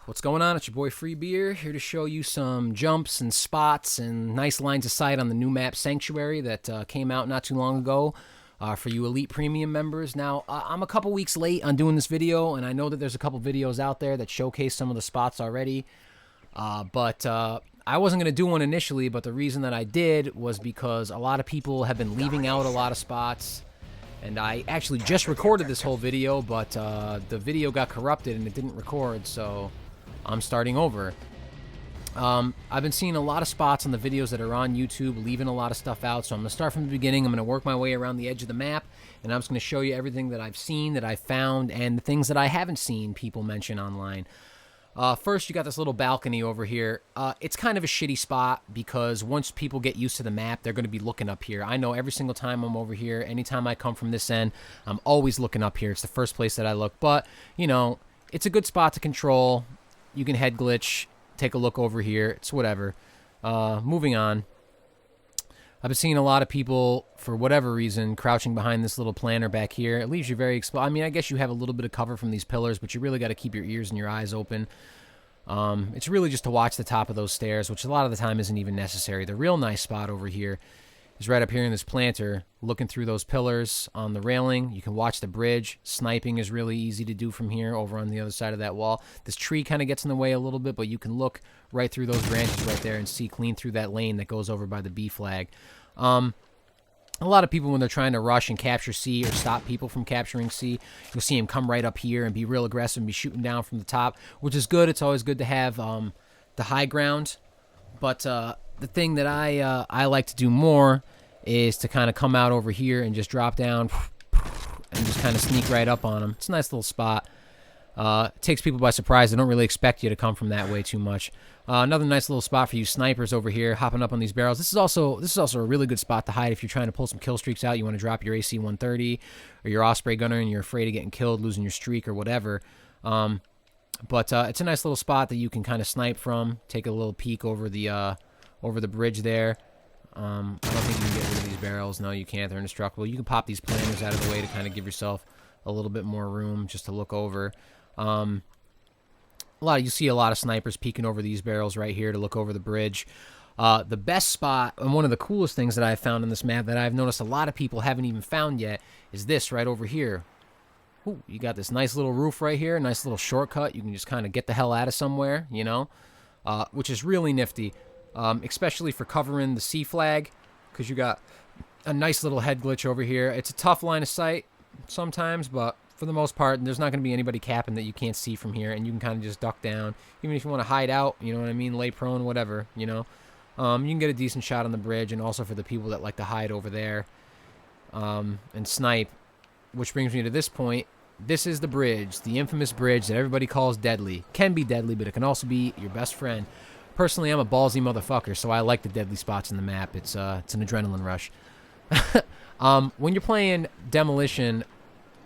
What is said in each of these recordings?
What's going on? It's your boy Free Beer here to show you some jumps and spots and nice lines of sight on the new map Sanctuary that came out not too long ago for you Elite Premium members. Now, I'm a couple weeks late on doing this video, and I know that there's a couple videos out there that showcase some of the spots already, but I wasn't going to do one initially, but the reason that I did was because a lot of people have been leaving out a lot of spots. And I actually just recorded this whole video, but the video got corrupted and it didn't record, so I'm starting over. I've been seeing a lot of spots on the videos that are on YouTube, leaving a lot of stuff out, so I'm going to start from the beginning. I'm going to work my way around the edge of the map, and I'm just going to show you everything that I've seen, that I've found, and the things that I haven't seen people mention online. First, you got this little balcony over here. It's kind of a shitty spot because once people get used to the map, they're going to be looking up here. I know every single time I'm over here, anytime I come from this end, I'm always looking up here. It's the first place that I look. But, you know, it's a good spot to control. You can head glitch, take a look over here. It's whatever. Moving on. I've been seeing a lot of people, for whatever reason, crouching behind this little planter back here. It leaves you very exposed. I mean, I guess you have a little bit of cover from these pillars, but you really got to keep your ears and your eyes open. It's really just to watch the top of those stairs, which a lot of the time isn't even necessary. The real nice spot over here is right up here in this planter, looking through those pillars on the railing. You can watch the bridge. Sniping is really easy to do from here over on the other side of that wall. This tree kind of gets in the way a little bit, but you can look right through those branches right there and see clean through that lane that goes over by the B flag. A lot of people, when they're trying to rush and capture C or stop people from capturing C, you'll see them come right up here and be real aggressive and be shooting down from the top, which is good. It's always good to have the high ground. But the thing that I like to do more is to kind of come out over here and just drop down and just kind of sneak right up on them. It's a nice little spot. It takes people by surprise. They don't really expect you to come from that way too much. Another nice little spot for you snipers over here, hopping up on these barrels. This is also a really good spot to hide if you're trying to pull some kill streaks out. You want to drop your AC 130 or your Osprey gunner, and you're afraid of getting killed, losing your streak or whatever. But it's a nice little spot that you can kind of snipe from. Take a little peek over the bridge there. I don't think you can get rid of these barrels. No, you can't. They're indestructible. You can pop these planters out of the way to kind of give yourself a little bit more room just to look over. You see a lot of snipers peeking over these barrels right here to look over the bridge. The best spot, and one of the coolest things that I've found in this map that I've noticed a lot of people haven't even found yet, is this right over here. Ooh, you got this nice little roof right here, nice little shortcut. You can just kind of get the hell out of somewhere, you know, which is really nifty, especially for covering the C flag, because you got a nice little head glitch over here. It's a tough line of sight sometimes, but for the most part, there's not going to be anybody capping that you can't see from here, and you can kind of just duck down. Even if you want to hide out, you know what I mean, lay prone, whatever, you know. You can get a decent shot on the bridge, and also for the people that like to hide over there and snipe, which brings me to this point. This is the bridge, the infamous bridge that everybody calls deadly. Can be deadly, but it can also be your best friend. Personally, I'm a ballsy motherfucker, so I like the deadly spots in the map. It's an adrenaline rush. When you're playing Demolition,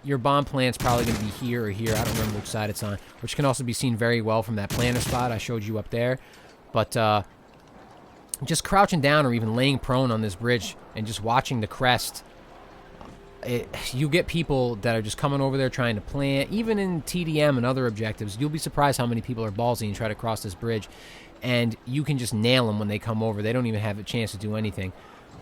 your bomb plant's probably going to be here or here. I don't remember which side it's on, which can also be seen very well from that planter spot I showed you up there. But just crouching down or even laying prone on this bridge and just watching the crest, you get people that are just coming over there trying to plant. Even in TDM and other objectives, you'll be surprised how many people are ballsy and try to cross this bridge, and you can just nail them when they come over. They don't even have a chance to do anything.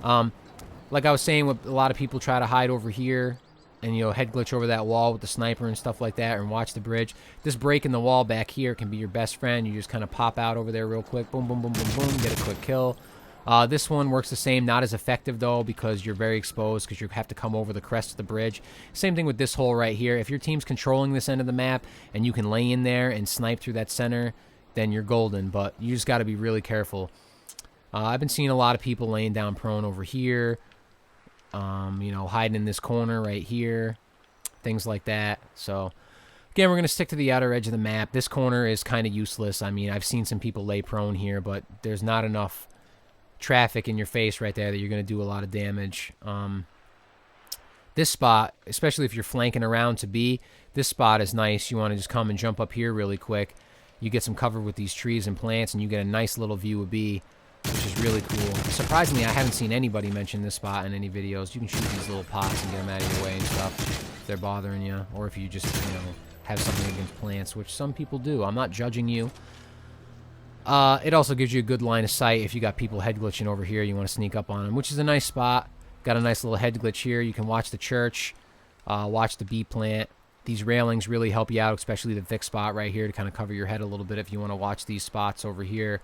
Like I was saying, a lot of people try to hide over here and, you know, head glitch over that wall with the sniper and stuff like that and watch the bridge. This break in the wall back here can be your best friend. You just kind of pop out over there real quick. Boom, boom, boom, boom, boom. Get a quick kill. This one works the same. Not as effective, though, because you're very exposed because you have to come over the crest of the bridge. Same thing with this hole right here. If your team's controlling this end of the map and you can lay in there and snipe through that center, then you're golden. But you just got to be really careful. I've been seeing a lot of people laying down prone over here. You know, hiding in this corner right here, things like that. So, again, we're going to stick to the outer edge of the map. This corner is kind of useless. I mean, I've seen some people lay prone here, but there's not enough traffic in your face right there that you're going to do a lot of damage. This spot, especially if you're flanking around to B, this spot is nice. You want to just come and jump up here really quick. You get some cover with these trees and plants, and you get a nice little view of B, which is really cool. Surprisingly, I haven't seen anybody mention this spot in any videos. You can shoot these little pots and get them out of your way and stuff if they're bothering you, or if you just, you know, have something against plants, which some people do. I'm not judging you. It also gives you a good line of sight if you got people head glitching over here. You want to sneak up on them, which is a nice spot. Got a nice little head glitch here. You can watch the church, watch the bee plant. These railings really help you out, especially the thick spot right here to kind of cover your head a little bit if you want to watch these spots over here.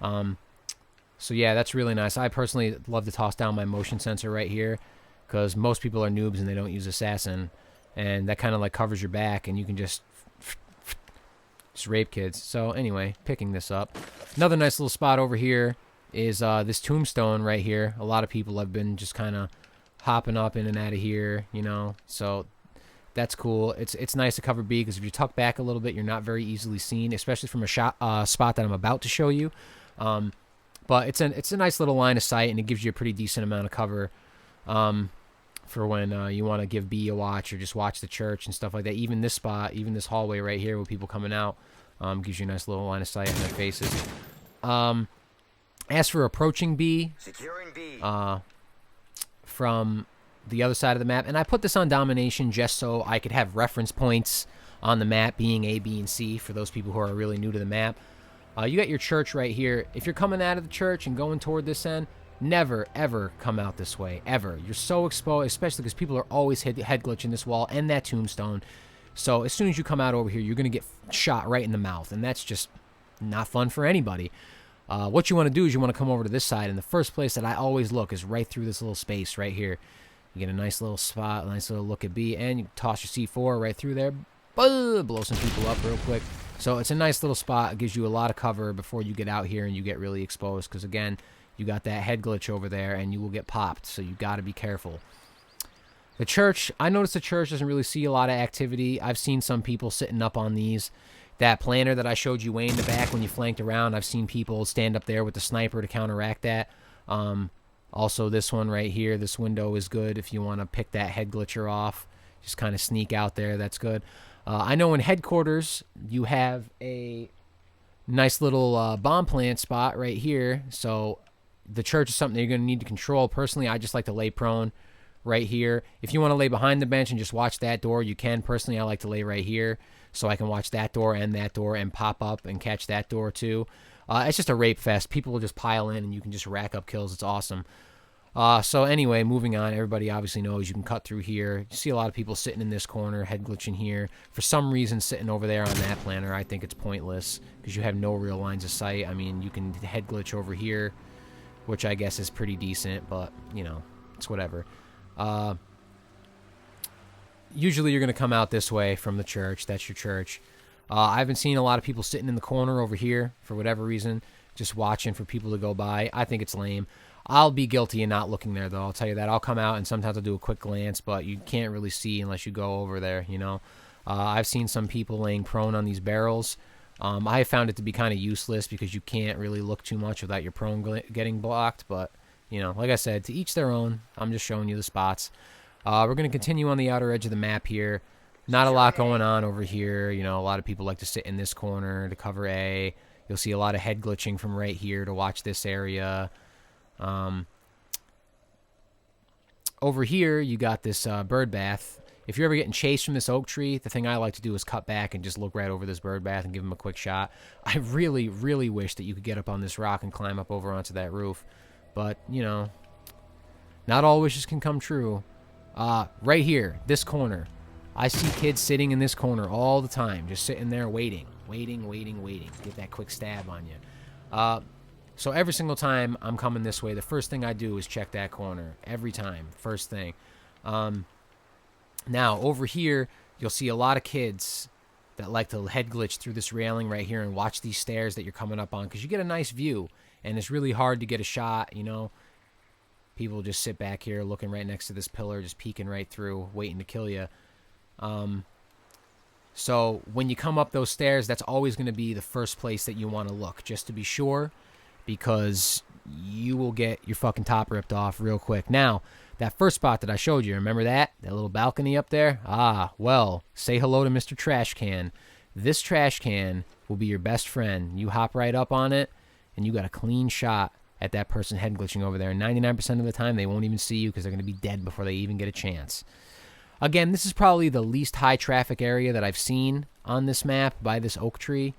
So yeah, that's really nice. I personally love to toss down my motion sensor right here because most people are noobs and they don't use assassin, and that kind of like covers your back and you can just rape kids. So anyway, picking this up. Another nice little spot over here is this tombstone right here. A lot of people have been just kind of hopping up in and out of here, you know, so that's cool. It's nice to cover B because if you tuck back a little bit, you're not very easily seen, especially from a spot that I'm about to show you. But it's a nice little line of sight, and it gives you a pretty decent amount of cover for when you want to give B a watch or just watch the church and stuff like that. Even this spot, even this hallway right here with people coming out, gives you a nice little line of sight on their faces. As for approaching B, from the other side of the map, and I put this on domination just so I could have reference points on the map being A, B, and C for those people who are really new to the map. You got your church right here. If you're coming out of the church and going toward this end, never, ever come out this way, ever. You're so exposed, especially because people are always head glitching this wall and that tombstone. So as soon as you come out over here, you're going to get shot right in the mouth, and that's just not fun for anybody. What you want to do is you want to come over to this side, and the first place that I always look is right through this little space right here. You get a nice little spot, a nice little look at B, and you toss your C4 right through there. Blow some people up real quick. So it's a nice little spot. It gives you a lot of cover before you get out here and you get really exposed. Because, again, you got that head glitch over there and you will get popped. So you got to be careful. The church, I noticed the church doesn't really see a lot of activity. I've seen some people sitting up on these. That planter that I showed you way in the back when you flanked around, I've seen people stand up there with the sniper to counteract that. Also, this one right here, this window is good if you want to pick that head glitcher off. Just kind of sneak out there. That's good. I know in headquarters, you have a nice little bomb plant spot right here. So the church is something that you're going to need to control. Personally, I just like to lay prone right here. If you want to lay behind the bench and just watch that door, you can. Personally, I like to lay right here so I can watch that door and pop up and catch that door too. It's just a rape fest. People will just pile in and you can just rack up kills. It's awesome. So anyway, moving on, everybody obviously knows you can cut through here. You see a lot of people sitting in this corner, head glitching here. For some reason, sitting over there on that planter, I think it's pointless because you have no real lines of sight. I mean, you can head glitch over here, which I guess is pretty decent, but, you know, it's whatever. Usually you're going to come out this way from the church. That's your church. I've been seeing a lot of people sitting in the corner over here for whatever reason, just watching for people to go by. I think it's lame. I'll be guilty of not looking there, though. I'll tell you that. I'll come out, and sometimes I'll do a quick glance, but you can't really see unless you go over there, you know. I've seen some people laying prone on these barrels. I found it to be kind of useless because you can't really look too much without your prone getting blocked. But, you know, like I said, to each their own. I'm just showing you the spots. We're going to continue on the outer edge of the map here. Not a lot going on over here. You know, a lot of people like to sit in this corner to cover A. You'll see a lot of head glitching from right here to watch this area. Over here, you got this bird bath. If you're ever getting chased from this oak tree, the thing I like to do is cut back and just look right over this bird bath and give him a quick shot. I really, really wish that you could get up on this rock and climb up over onto that roof. But, you know, not all wishes can come true. Right here, this corner. I see kids sitting in this corner all the time, just sitting there waiting. Get that quick stab on you. So every single time I'm coming this way, the first thing I do is check that corner. Every time. First thing. Now, over here, you'll see a lot of kids that like to head glitch through this railing right here and watch these stairs that you're coming up on because you get a nice view, and it's really hard to get a shot, you know. People just sit back here looking right next to this pillar, just peeking right through, waiting to kill you. So when you come up those stairs, that's always going to be the first place that you want to look, just to be sure, because you will get your fucking top ripped off real quick. Now, that first spot that I showed you, remember that? That little balcony up there? Well, say hello to Mr. Trash Can. This trash can will be your best friend. You hop right up on it, and you got a clean shot at that person head glitching over there. And 99% of the time, they won't even see you because they're going to be dead before they even get a chance. Again, this is probably the least high traffic area that I've seen on this map by this oak tree.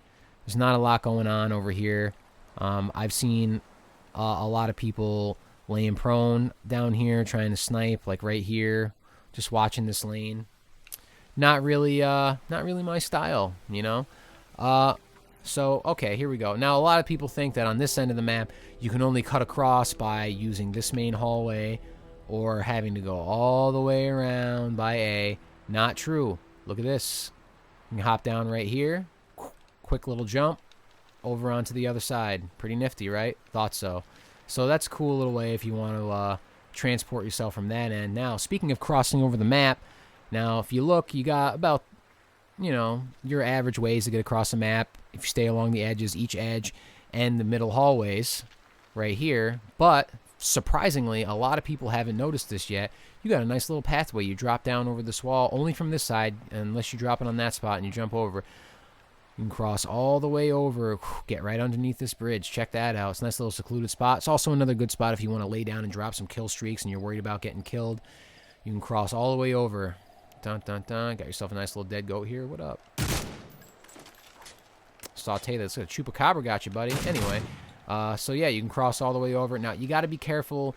There's not a lot going on over here. I've seen a lot of people laying prone down here trying to snipe, like right here, just watching this lane. Not really my style, you know. So okay, here we go. Now a lot of people think that on this end of the map you can only cut across by using this main hallway or having to go all the way around by A. Not true. Look at this. You can hop down right here. Quick little jump over onto the other side. Pretty nifty, right? Thought so. So that's a cool little way if you want to transport yourself from that end. Now, speaking of crossing over the map, now if you look, you got about, you know, your average ways to get across the map if you stay along the edges, each edge, and the middle hallways right here. But surprisingly, a lot of people haven't noticed this yet. You got a nice little pathway. You drop down over this wall only from this side, unless you drop it on that spot and you jump over. You can cross all the way over, get right underneath this bridge. Check that out. It's a nice little secluded spot. It's also another good spot if you want to lay down and drop some kill streaks and you're worried about getting killed. You can cross all the way over. Dun, dun, dun. Got yourself a nice little dead goat here. What up? Saute this. Chupacabra got you, buddy. Anyway, so yeah, you can cross all the way over. Now, you got to be careful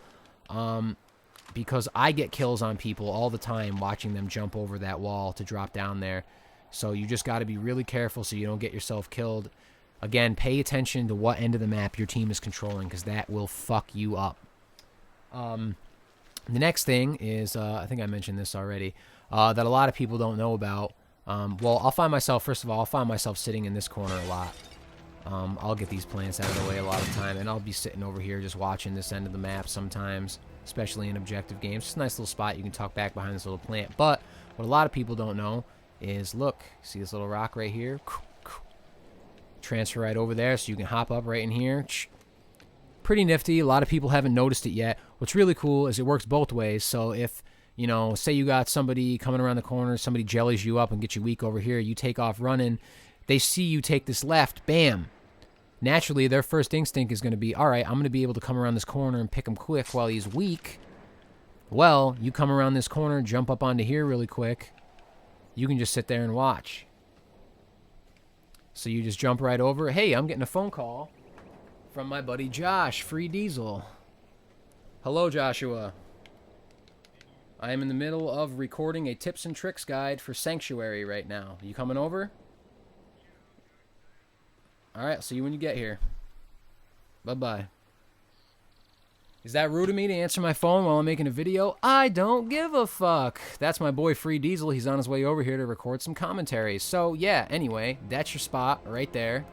because I get kills on people all the time watching them jump over that wall to drop down there. So you just got to be really careful so you don't get yourself killed. Again, pay attention to what end of the map your team is controlling because that will fuck you up. The next thing is, I think I mentioned this already, that a lot of people don't know about. Well, I'll find myself, first of all, I'll find myself sitting in this corner a lot. I'll get these plants out of the way a lot of the time, and I'll be sitting over here just watching this end of the map sometimes, especially in objective games. It's a nice little spot. You can tuck back behind this little plant. But what a lot of people don't know is, look, see this little rock right here? Transfer right over there so you can hop up right in here. Pretty nifty. A lot of people haven't noticed it yet. What's really cool is it works both ways. So if, you know, say you got somebody coming around the corner, somebody jellies you up and gets you weak over here, you take off running, they see you take this left, bam. Naturally, their first instinct is going to be, all right, I'm going to be able to come around this corner and pick him quick while he's weak. Well, you come around this corner, jump up onto here really quick. You can just sit there and watch. So you just jump right over. Hey, I'm getting a phone call from my buddy Josh, Free Diesel. Hello, Joshua. I am in the middle of recording a tips and tricks guide for Sanctuary right now. You coming over? Alright, see you when you get here. Bye-bye. Is that rude of me to answer my phone while I'm making a video? I don't give a fuck. That's my boy Free Diesel. He's on his way over here to record some commentaries. So, yeah, anyway, that's your spot right there.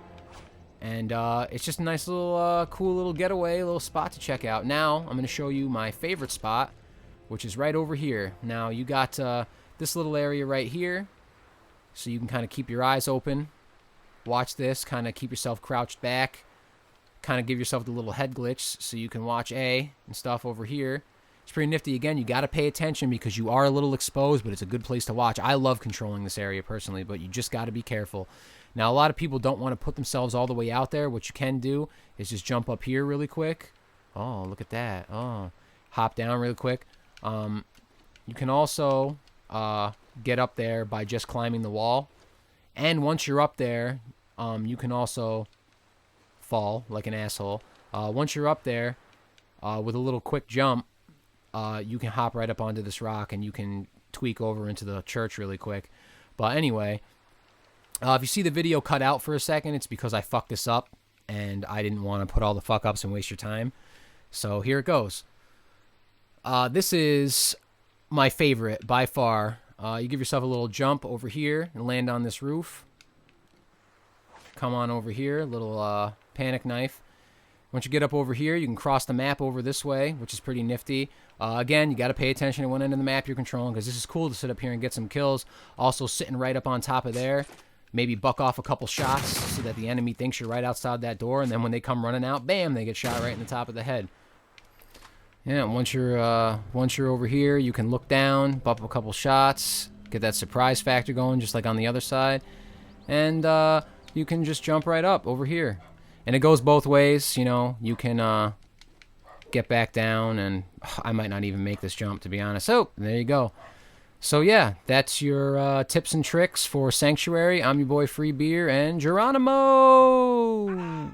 And it's just a nice little, cool little getaway, little spot to check out. Now, I'm going to show you my favorite spot, which is right over here. Now, you got this little area right here, so you can kind of keep your eyes open. Watch this, kind of keep yourself crouched back. Kind of give yourself the little head glitch so you can watch A and stuff over here. It's pretty nifty. Again, you got to pay attention because you are a little exposed, but it's a good place to watch. I love controlling this area personally, but you just got to be careful. Now, a lot of people don't want to put themselves all the way out there. What you can do is just jump up here really quick. Oh, look at that. Oh, hop down really quick. You can also get up there by just climbing the wall. And once you're up there, you can also fall like an asshole. Once you're up there, with a little quick jump, you can hop right up onto this rock and you can tweak over into the church really quick. But anyway, if you see the video cut out for a second, it's because I fucked this up and I didn't want to put all the fuck ups and waste your time. So here it goes. This is my favorite by far. You give yourself a little jump over here and land on this roof. Come on over here, little panic knife. Once you get up over here, you can cross the map over this way, which is pretty nifty. Again, you got to pay attention to one end of the map you're controlling because this is cool to sit up here and get some kills. Also, sitting right up on top of there, maybe buck off a couple shots so that the enemy thinks you're right outside that door, and then when they come running out, bam, they get shot right in the top of the head. Yeah, once you're over here, you can look down, bump a couple shots, get that surprise factor going just like on the other side, and you can just jump right up over here. And it goes both ways, you know. You can get back down, and I might not even make this jump, to be honest. So, there you go. So yeah, that's your tips and tricks for Sanctuary. I'm your boy Free Beer and Geronimo.